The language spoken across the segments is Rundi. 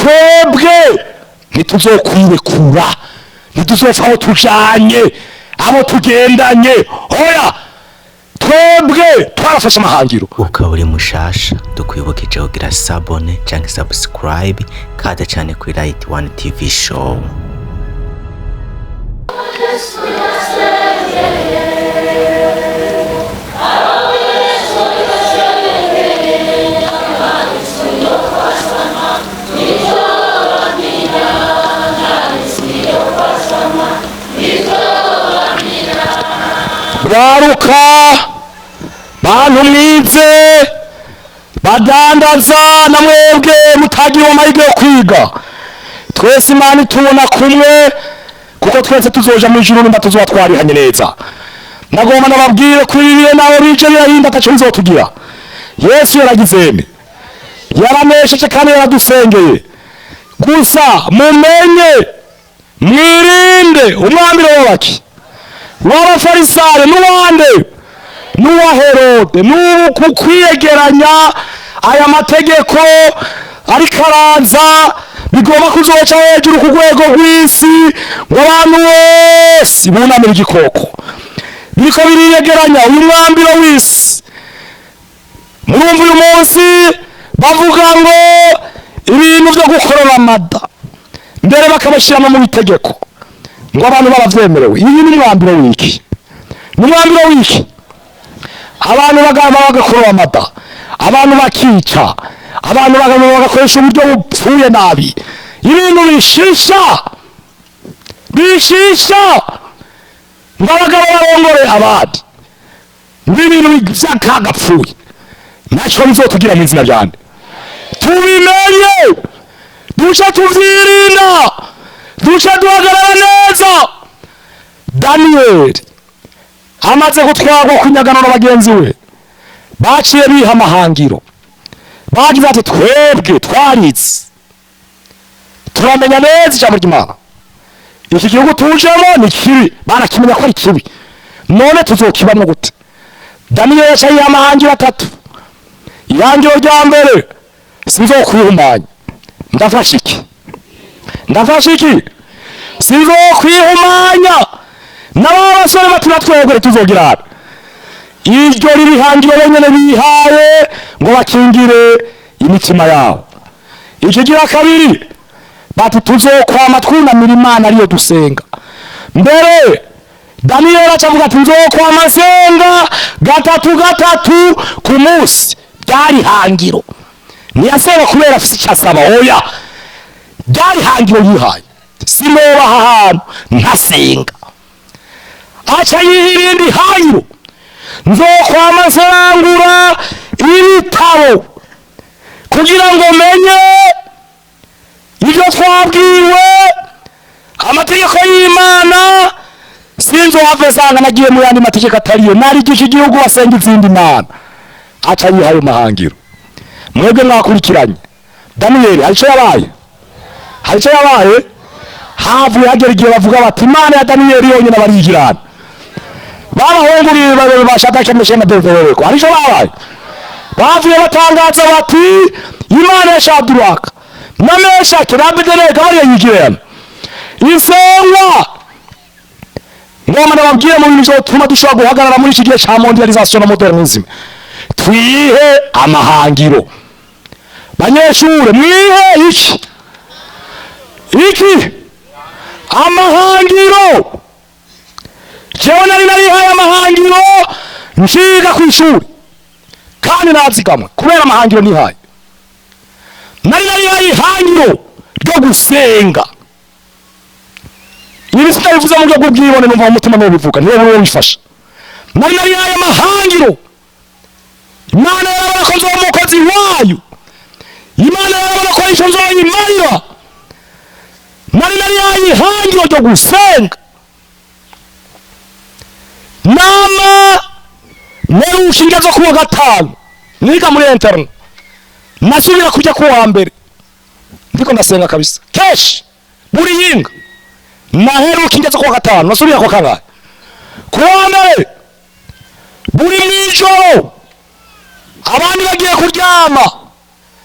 twebwe ntituzokwirekura, ntituzopfa aho tujanye, abo tugendanye. Oya, twebwe twarafashe amahangiro. Ukaba uri mushasha dukwibuke kugira sabone canke subscribe kaza cyane kuri Light One TV show. Baruka bantu mwize badandaza na mwebwe mutagira amahirwe yo kwiga, twese Imana tubona kumwe kuko twese tuzoja mu ijuru nimba tuzoba twarihanye neza. Ndagomba nababwire kuri biye nawe bije birahinda ataco bizotugira. Yesu yaragizeme, yaramesheje kandi yaradusengeye. Gusa mumenye mwirinde umwambiro w'abaki w'abafarisayo n'uwande n'uwa Herode n'uku kwiyegeranya aya mategeko ariko araza bigomba kuzoca hejuru ku rwego rw'isi ngo abantu bose bunamira igikoko. Biriko biriyegeranya uyu mwambiro w'isi. Murumva uyu munsi bavuga ngo ibintu byo gukorora amada mbere bakabashyiramo mu bitegeko ngo abantu baravyemerewe. Iyi ni mwambiro w'iki? Ni mwambiro w'iki? Abantu bagakorora amada, abantu bakica, abantu bagakoresha uburyo bupfuye nabi, ibintu bishisha ngo abagabo barongore abandi, ibintu vy'akagapfuye. Naco bizotugira mu izina ryande. Tubimenye, duce tuvyirinda, duce duhagarara neza. Daniyeli amaze gutwarwa kunyaganura bagenzi we, baciye biha amahangiro, bagize ati twebwe twarize turamenya neza ijambo ry'Imana, iki gihugu tujemo ni kibi, barakimenya ko ari kibi, none tuzokibamwo gute? Daniyeli yaciye amahangiro atatu. Ihangiro rya mbere, sinzokwihumanya. Ndafashe iki? Sinzokwihumanya. N'aba basore batura twebwe tuzogirana. Iryo riri hangiro benyene bihaye ngo bakingire imitima yabo. Ikigira kabiri, bati tuzokwama twunamira Imana ariyo dusenga. Mbere Daniyeli acavuga ati nzokwama nsenga gatatu ku munsi. Byari hangiro, ntiyasaba kubera afise icyo asaba. Oya, byari hangiro yihaye. Sinoba ahantu ntasenga. Aca yihirindi hangiro, nzokwama nsarangura ibitabo kugira ngo menye ibyo twabwiwe amategeko y'Imana. Sinzohave sanga nagiye mu yandi mategeko atariyo, narigisha igihugu basenga izindi mana. Aca yihaye mahangiro. Mwebwe mwakurikiranye Daniyeli hari icyo yabaye? Havuye hagera igihe bavuga bati Imana ya Daniyeli yonyine barigirana. Babahunguriye bashaka Meshaki Abedenego, hari icyo babaye? Bavuye batangaza bati Imana ya Shadraka na Meshaki na Abedenego bariyigirana. Insengwa ngoma nababwiye mu bintu bizotuma dushobora guhagarara muri iki gihe cya mondialisation na modernisme. Twihe amahangiro. Banyeshure mwihe iki amahangiro. Jewe narihaye amahangiro nshiga ku ishuri kandi nazigamwe kubera amahangiro nihaye. Narihaye ihangiro ryo gusenga. Ibi sitabivuze mu byo bwibone numva mu mutima no bivuga niwe wifasha. Narihaye amahangiro. Imana yarabona ko nzoba umukozi wayo. Imana yarabona ko isho nzoyimarira. Narihaye ihangiro ryo gusenga. Nama nerushinga zo kuwa gatanu niga muri internet, nasubira kujya kuwa mbere ndiko ndasenga kabisa kesh buri yinga. Naheruka ingezo kuwa gatanu nasubira kwa kangahe? Kuwa mbere buri mwijoro abandi bagiye kuryama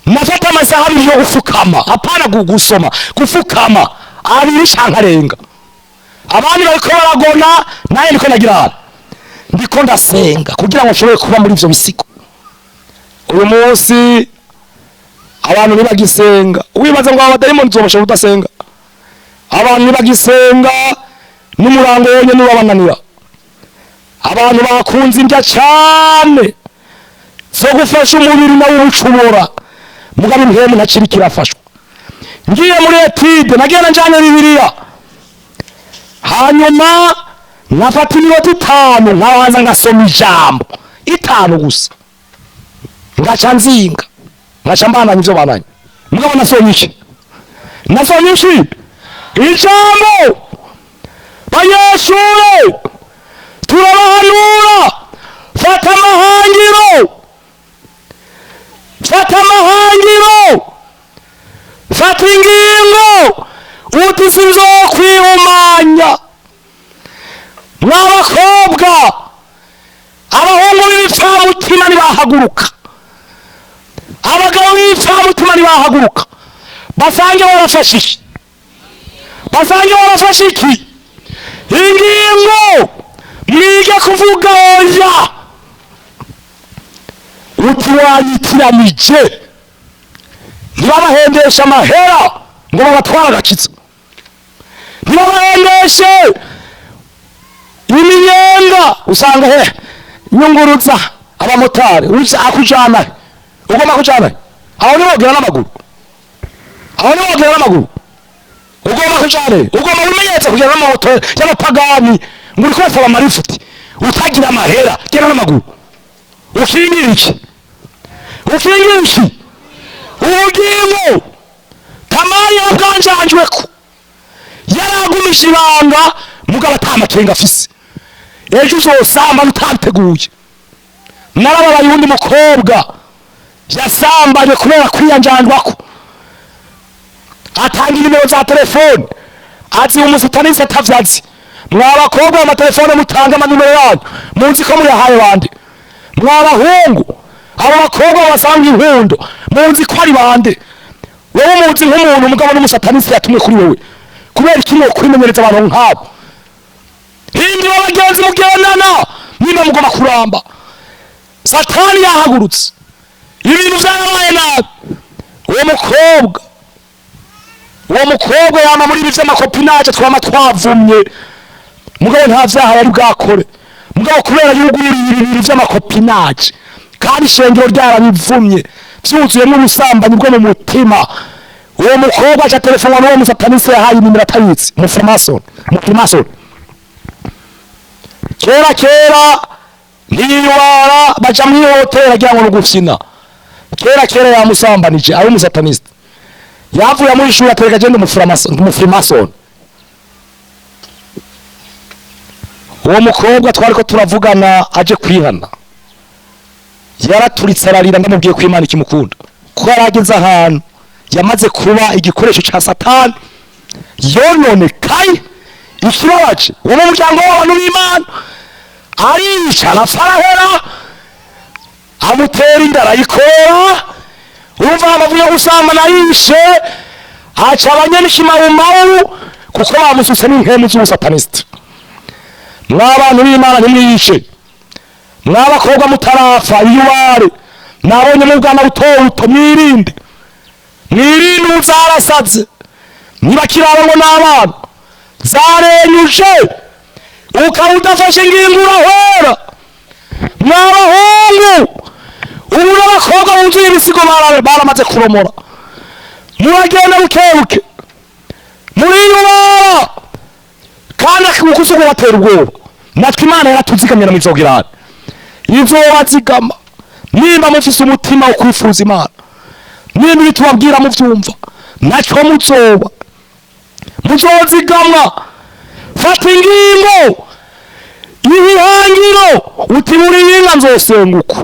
nafata amasaha abiri yo gufukama, apana gusoma, gufukama abiri canke arenga. Abandi bariko baragona, naye niko nagira ndiko ndasenga kugira ngo nshobore kuba muri ivyo bisigo. Uyu munsi abantu nibagisenga, wibaza ngo abadayimoni nzobasha kudasenga. Abantu nibagisenga n'umurango wonye niwabananira. Abantu bakunze indya cyane so gufasha umubiri nawe ubucubora, mugabo impemu ntakiri kirafashwa. Ngiye muri etide nagenda njanye Bibiliya, hanyuma nafata iminota 5 nkabanza ngasoma ijambo 5 gusa, ngaca nzinga, ngaca mbandanya ivyo bananye. Mugabo nasomye iki ijambo. Banyeshure turabahanura, fata amahangiro, fata ingingo, uti sinzokwihumanya. Mw'abakobwa, abahungu b'ibipfamutima nibahaguruka, abagabo b'ibipfamutima nibahaguruka, basange barafashe iki? Ingingo, mwige kuvuga oya. Uti wanyitiranije, ntibabahendesha amahera ngo babatwara agakiza, ntibabahendeshe iminyenga. Usanga nyunguruza abamotari, akujana ugomba kujana aho nibogera n'amaguru, ugomba kujana, ugomba kumenyetsa kugera n'amamoto y'abapagani ngo uri kwasaba amarifuti, utagira amahera gera n'amaguru. Ukingira iki? Ubugingo Tamari yabwanjanjweko, yaragumisha ibanga, mugabo atamakenga afise. Ejo uzosamba utateguye. Narababaye undi mukobwa yasambanye kubera kwiyanjanjwako, atanga nimero za telefone, ati umusatanisi atavyazi. Mw'abakobwa amatelefone mutanga amanimero yanyu, munzi ko muri yahaye bande. Mw'abahungu abo bakobwa basanga inkundo, munzi ko ari bande. Wewe munzi nk'umuntu, mugabo n'umusatanisi yatumwe kuri wewe, kubera ikiriho kwimenyereza abantu nk'abo. Hindura abagenzi mugendana, nimba mugomba kuramba. Satani yahagurutse, ibintu vyarabaye nabi. Uwo mukobwa yama muri ibi vy'amakopinaje twama twavumye, mugabo nta vyaha yari bwakore. Mugabo kubera yugururiye ibintu vy'amakopinaje, kandi ishengero ryarabivumye, vyuzuyemwo ubusambanyi bwo mu mutima. Uwo mukobwa aca telefona n'uwo musatanisi yahaye nimero atayitse, Mufrimason. Kera ntiyubara baja mw'ihoteli agira ngo n'ugufyina. Kera yamusambanije ari umusatanisi, yavuye amwishura atereka agenda Mufrimason. Uwo mukobwa twariko turavugana aje kwihana, yaraturitse ararira, ndamubwiye ko Imana ikimukunda, ko yarageze ahantu yamaze kuba igikoresho ca Satani, yononekaye. Ikibabaje uwo muryango w'abantu b'Imana arica, arafarahera, amutera inda arayikora. Urumva amavuye gusambana yishe, aca abanyanishimarumaru kuko bamusutse n'impemu z'ubusataniste. Mw'abantu b'Imana ntimwiyice, mw'abakobwa mutarapfa iyubare, nabonye mu bwana buto mwirinde uzarasaze, ntibakiraba ngo n'abana zarenyuje, ukaba udafashe ingingo urahora. Mw'abahungu, ubu n'abakobwa buzuye ibisigo baramaze kuromora, muragenda bukebuke, muriyubara, kandi ukusuko batera ubwoba. Natwe Imana yaratuzigamira mu izogirane, izobazigama nimba mufise umutima wo kwifuza Imana, nimba bitubabwira muvyumva, natwe muzozigamwa. Fata ingingo y'ibihangiro, uti muri yinga nzosenguka,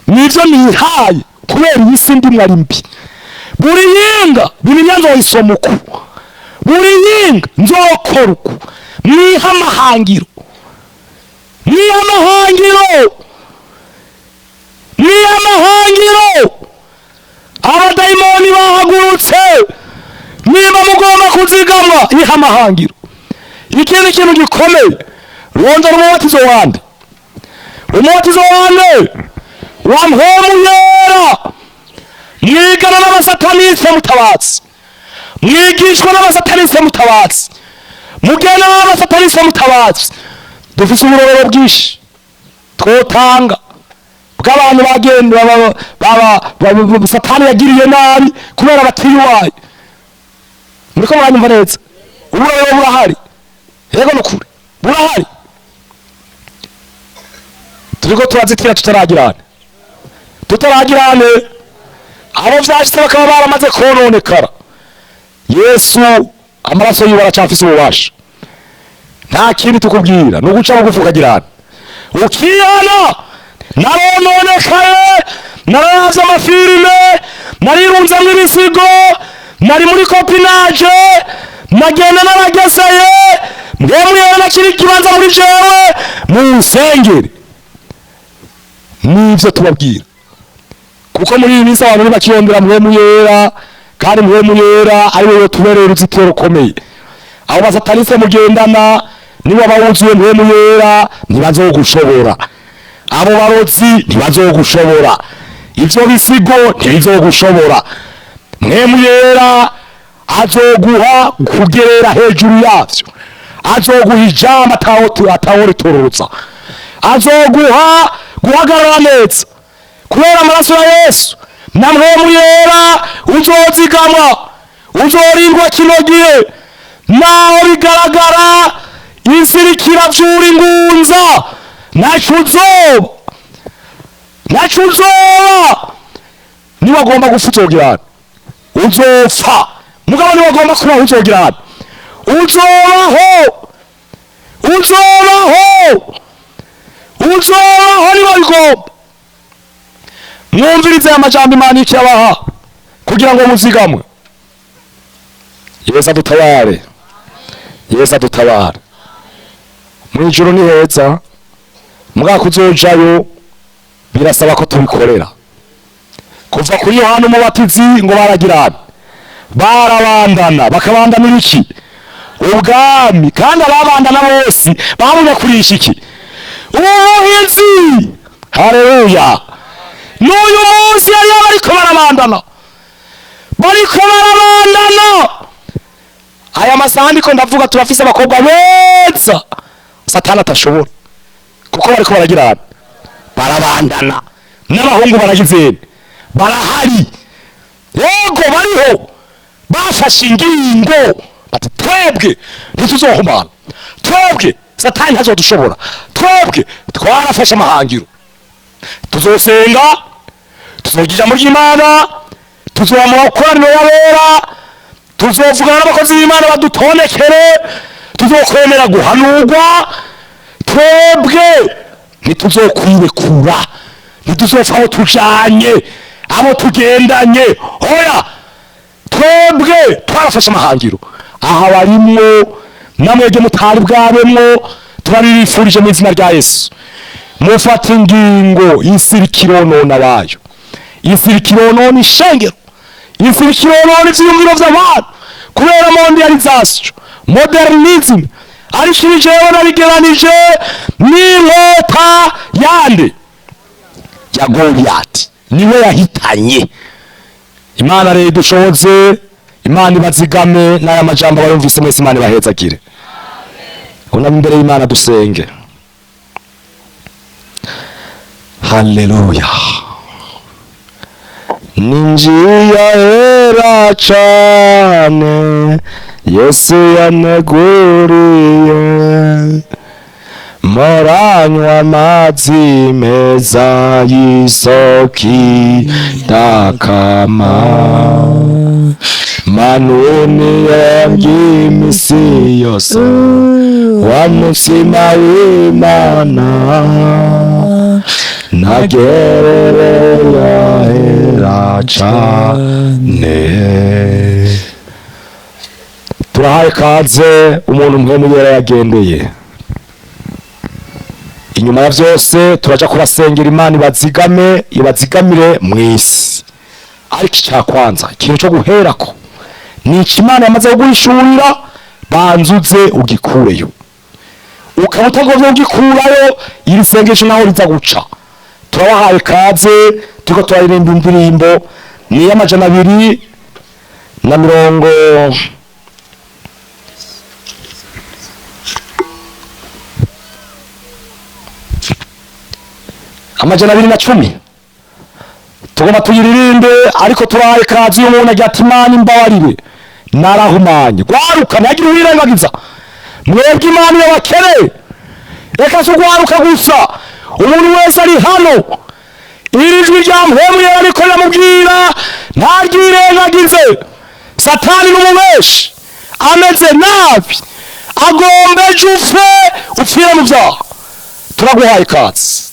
nivyo nihaye kubera iyi si ndimwe ari mbi. Buri yinga Bibiliya nzoyisoma uku, buri yinga nzokora uku. Mwiha amahangiro, abadayimoni bahagurutse, niba mugomba kuzigamwa iha amahangiro. Ikindi kintu gikomeye, rondora umubatizo wande, umubatizo wande wa mpwemu yera. Mwigana n'abasataniste mutabazi, mwigishwa n'abasataniste mutabazi, mugena n'abasataniste mutabazi. Dufise uburorero bwinshi twotanga bw'abantu bagenda satani yagiriye nabi kubera batiyuwaye. Muriko muranyumva neza? Uburorero burahari, yego nukuri burahari. Turiko turazitira tutaragirane abo vyashitse bakaba baramaze kononekara. Yesu amaraso yiwe aracafise ububasha. Nta kindi tukubwira nuguca bugufi ukagirana ukihana. Narononekaye, nararavye amafilime, narirunzemwo ibisigo, nari muri kopinage, nagenda narageseye, mwemwe nakiri ikibanza muri jewe munsengere. Nivyo tubabwira, kuko muri iyi minsi abantu ntibakirondera mpwemu yera, kandi mpwemu yera ari we yotubereye uruzitiro rukomeye. Abo basataniste mugendana niba bawuzuye mpwemu yera ntibazogushobora. Abo barozi ntibazogushobora, ivyo bisigo ntibizogushobora. Mpwemu yera azoguha kugerera hejuru yavyo, azoguha ijambo ataworitorotsa, azoguha guhagarara neza kubera amaraso ya Yesu. Na mpwemu yera uzozigamwa, uzorindwa kino gihe. Naho bigaragara isi ikiravyura ingunza, naco uzoba niwagomba gupfa uzogirana, uzopfa mugabo niwagomba kubaho uzogirana, uzobaho niba bigomba. Mwumvirize amajambo Imana ikibaha kugira ngo muzigamwe. Yesu adutabare, Yesu adutabare. Mwijuru ni heza, mwaka uzojayo birasaba ko tubikorera. Kuva kuri Yohana umubatizi ngo baragirana, barabandana, bakabandanira iki? Ubwami. Kandi ababandana bose babunya kurisha iki? Ubuhinzi. Haleluya. N'uyu munsi yari bariko barabandana, aya masaha ndiko ndavuga turafise abakobwa beza satani atashobora, kuko bariko baragirana, barabandana. N'abahungu baragizene, barahari, yego bariho, bafashe ingingo bati twebwe ntituzohumana, twebwe satani ntazodushobora, twebwe twarafashe amahangiro, tuzosenga, tuzogira mu ry'Imana, tuzoba mu makoraniro y'abera, tuzovugana n'abakozi b'Imana badutonekere, tuzokwemera guhanurwa. Twebwe ntituzokwirekura, ntituzopfa aho tujanye, abo tugendanye. Oya, twebwe twarafashe amahangiro. Aha barimwo namwege mutari bwabemwo, turabifurije mu izina rya Yesu. Mufata ingingo, isi ikironona bayo, isi ikironona ishengero, isi ikironona ivyiyumviro vy'abantu kubera mondialisation, modernism. Arishirije nabigeranije n'inkota yande ya Goliath, niwe yahitanye. Imana rero dushoboze, Imana ibazigame n'aya majambo bayumvise mwese, Imana ibahezagire. Amen. Imbere y'Imana dusenge. Haleluya. Ninjiya hera cane Yesu yaneguriye, moranywa amazi meza y'isoki dakama, manuni y'imisi yose wa mutsima w'Imana, nagerere yahera cane. Turahaye kaze umuntu mpwemu yera yagendeye. Inyuma ya vyose turaja kubasengera Imana ibazigame, ibazigamire mw'isi. ariko icya kwanza ikintu cyo guherako ni ikimana yamaze kuguhishurira, banzuze ugikureyo. Ukaba utagombye ugikurayo, iri sengesho naho riza guca. Turabahaye kaze, turiko turaririmba indirimbo ni y'amajana 210 tugomba tuyiririmbe, ariko turahaye kazi y'umuntu agira ati Imana imbabarire narahumanye. Gwaruka ntagira uwirengagiza, mwebwe Imana y'abakene, reka si ugwaruka gusa, umuntu wese ari hano iri jwi rya mpwemu ariko riramubwira ntaryirengagize. Satani n'umubeshi ameze nabi, agomba ejo upfe upfire mu byaha. Turaguhaye kazi.